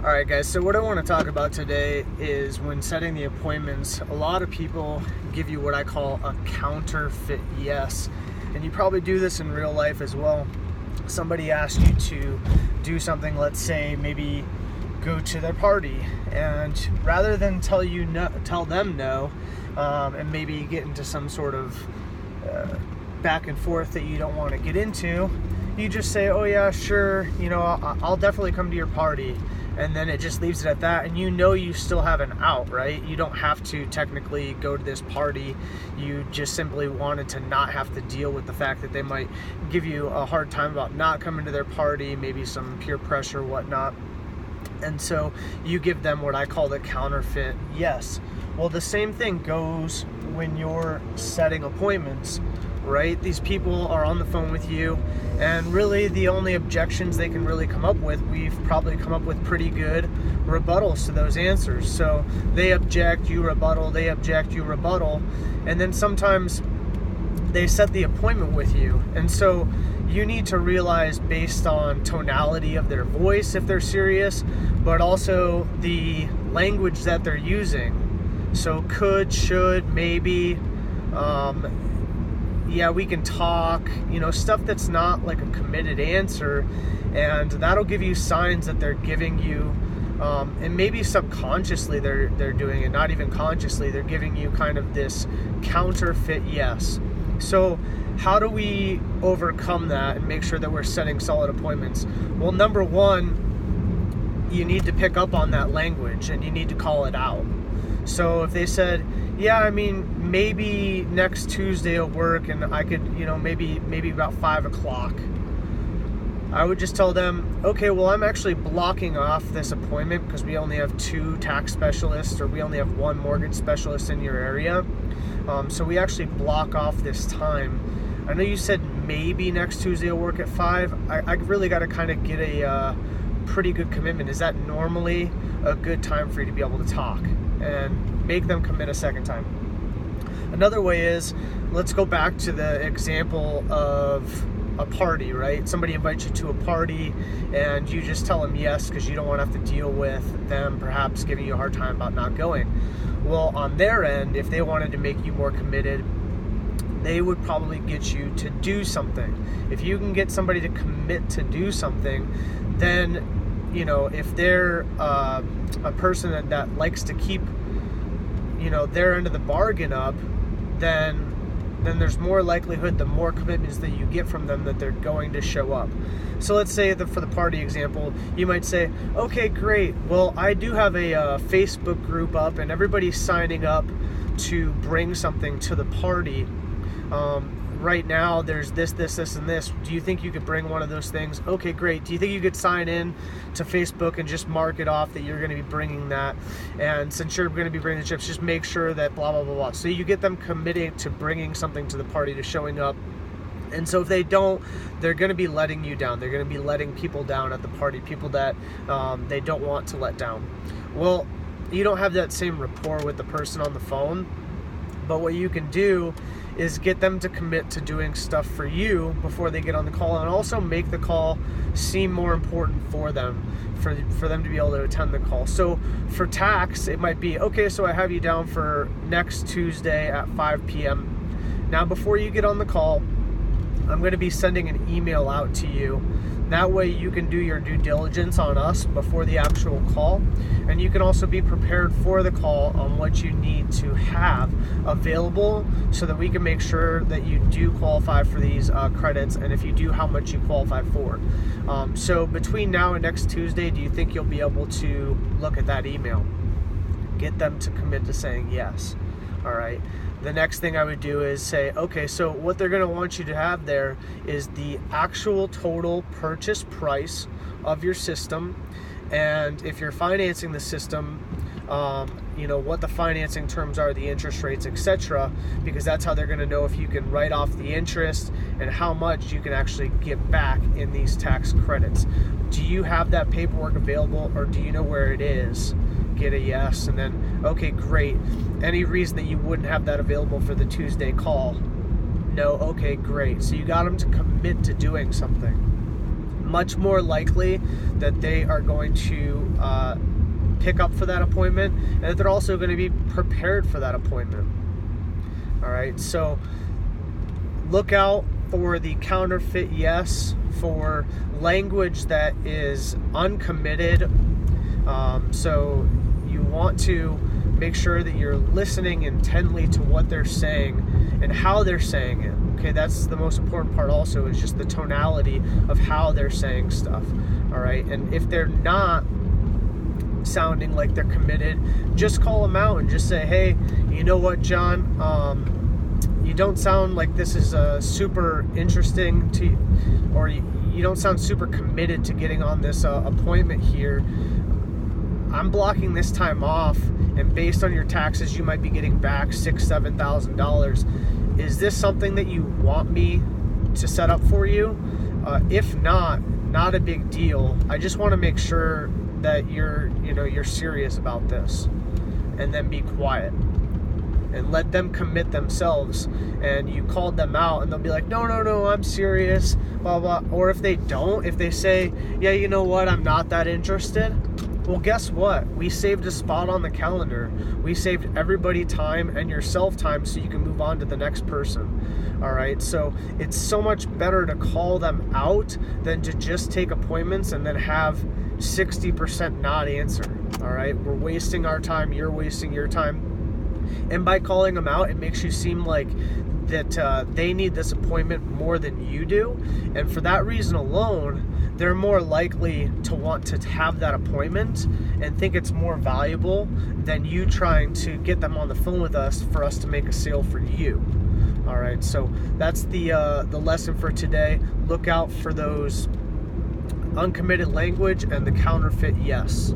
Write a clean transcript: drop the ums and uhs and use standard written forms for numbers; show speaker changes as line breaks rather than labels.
Alright guys, so what I want to talk about today is when setting the appointments, a lot of people give you what I call a counterfeit yes. And you probably do this in real life as well. Somebody asks you to do something, let's say maybe go to their party, and rather than tell them no, and maybe get into some sort of back and forth that you don't want to get into, you just say, oh yeah, sure, I'll definitely come to your party. And then it just leaves it at that, and you still have an out, right? You don't have to technically go to this party. You just simply wanted to not have to deal with the fact that they might give you a hard time about not coming to their party, maybe some peer pressure, whatnot. And so you give them what I call the counterfeit yes. Well, the same thing goes when you're setting appointments, right? These people are on the phone with you, and really the only objections they can really come up with, we've probably come up with pretty good rebuttals to those answers. So they object, you rebuttal, they object, you rebuttal, and then sometimes they set the appointment with you. And so you need to realize, based on tonality of their voice if they're serious, but also the language that they're using. So could, should, maybe, yeah, we can talk, stuff that's not like a committed answer, and that'll give you signs that they're giving you, and maybe subconsciously they're doing it, not even consciously, they're giving you kind of this counterfeit yes. So how do we overcome that and make sure that we're setting solid appointments? Well, number one, you need to pick up on that language and you need to call it out. So if they said, yeah, maybe next Tuesday will work, and I could, maybe about 5 o'clock. I would just tell them, okay, well, I'm actually blocking off this appointment because we only have 2 tax specialists, or we only have 1 mortgage specialist in your area. So we actually block off this time. I know you said maybe next Tuesday will work at 5. I really got to kind of get a pretty good commitment. Is that normally a good time for you to be able to talk? And make them commit a second time. Another way is, let's go back to the example of a party, right? Somebody invites you to a party and you just tell them yes because you don't want to have to deal with them perhaps giving you a hard time about not going. Well, on their end, if they wanted to make you more committed, they would probably get you to do something. If you can get somebody to commit to do something, then if they're a person that likes to keep, their end of the bargain up, then there's more likelihood, the more commitments that you get from them, that they're going to show up. So let's say that for the party example, you might say, okay, great. Well, I do have a Facebook group up and everybody's signing up to bring something to the party. Right now there's this, and this. Do you think you could bring one of those things? Okay, great. Do you think you could sign in to Facebook and just mark it off that you're going to be bringing that? And since you're going to be bringing the chips, just make sure that blah, blah, blah, blah. So you get them committing to bringing something to the party, to showing up. And so if they don't, they're going to be letting you down. They're going to be letting people down at the party, people that they don't want to let down. Well, you don't have that same rapport with the person on the phone, but what you can do is get them to commit to doing stuff for you before they get on the call, and also make the call seem more important for them, for them to be able to attend the call. So for tax, it might be, okay, so I have you down for next Tuesday at 5 p.m. Now, before you get on the call, I'm going to be sending an email out to you. That way you can do your due diligence on us before the actual call, and you can also be prepared for the call on what you need to have available so that we can make sure that you do qualify for these credits, and if you do, how much you qualify for. So between now and next Tuesday, do you think you'll be able to look at that email? Get them to commit to saying yes. All right. The next thing I would do is say, okay, so what they're going to want you to have there is the actual total purchase price of your system, and if you're financing the system, what the financing terms are, the interest rates, etc., because that's how they're going to know if you can write off the interest and how much you can actually get back in these tax credits. Do you have that paperwork available, or do you know where it is? Get a yes, and then, okay, great. Any reason that you wouldn't have that available for the Tuesday call? No, okay, great. So you got them to commit to doing something. much more likely that they are going to pick up for that appointment, and that they're also going to be prepared for that appointment. All right, so look out for the counterfeit yes, for language that is uncommitted. So you want to make sure that you're listening intently to what they're saying and how they're saying it. Okay, that's the most important part also, is just the tonality of how they're saying stuff. All right, and if they're not sounding like they're committed, just call them out and just say, hey, you know what, John, you don't sound like this is super interesting to you, or you don't sound super committed to getting on this appointment here. I'm blocking this time off, and based on your taxes, you might be getting back $6,000-$7,000. Is this something that you want me to set up for you? If not a big deal. I just want to make sure that you're serious about this, and then be quiet and let them commit themselves. And you called them out, and they'll be like, no, I'm serious, blah blah. Or if they don't, if they say, yeah, you know what, I'm not that interested, well, guess what? We saved a spot on the calendar. We saved everybody time and yourself time, so you can move on to the next person. All right, so it's so much better to call them out than to just take appointments and then have 60% not answer. All right, we're wasting our time, you're wasting your time. And by calling them out, it makes you seem like that they need this appointment more than you do. And for that reason alone, they're more likely to want to have that appointment and think it's more valuable than you trying to get them on the phone with us for us to make a sale for you. All right, so that's the lesson for today. Look out for those uncommitted language and the counterfeit yes.